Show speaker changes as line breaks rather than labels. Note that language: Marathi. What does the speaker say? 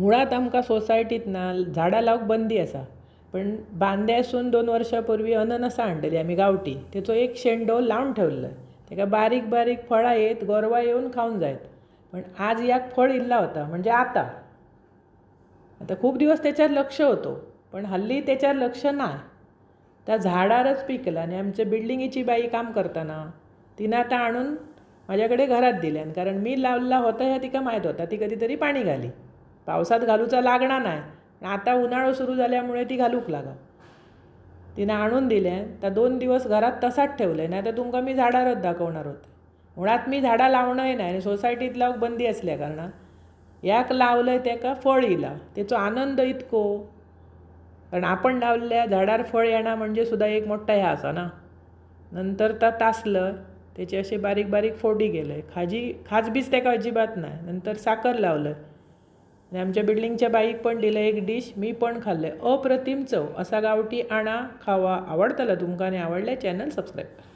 मुळात आमकां सोसायटीत ना झाडां लावूंक बंदी आसा, पण बांद्यासून 2 वर्सां पूर्वी अननसां हाडलेली आमी गांवठी. तेचो एक शेंडो लावन ठेवल्लो. तेका बारीक बारीक फळां येत, गोरवां येवन खावंक जायत. पण आज याक फळ इल्ला होता, म्हणजे आतां खूप दिवस त्याच्यावर लक्ष होतो, पण हल्ली त्याच्यावर लक्ष ना. त्या झाडारच पिकला आणि आमच्या बिल्डिंगेची बाई काम करताना तिनं आता आणून माझ्याकडे घरात दिल्यान, कारण मी लावला होता ह्या तिका माहीत होता. ती कधीतरी पाणी घाली, पावसात घालूचा लागना नाही. आता उन्हाळो सुरू झाल्यामुळे ती घालूक लागा. तिनं आणून दिल्यान तर 2 दिवस घरात तसाच ठेवले. नाही तर तुमका मी झाडारच दाखवणार होते. मुळात मी झाडां लावणंय नाही आणि सोसायटीत लावूक बंदी असल्या कारणान याक लावलंय तेका फळ इला, त्याचो आनंद इतको. कारण आपण लावलेल्या झाडार फळ येणं म्हणजे सुद्धा एक मोठा ह्या असा ना. नंतर तासलं त्याचे असे बारीक बारीक फोडी गेले. खाजबीज त्याका अजिबात नाही. नंतर साखर लावलं आणि आमच्या बिल्डिंगच्या बाईक पण दिलं एक डिश. मी पण खाल्लं. अप्रतिम चव. असा गावठी आणा, खावा. आवडतलं तुमका आणि आवडल्या चॅनल सबस्क्राईब करा.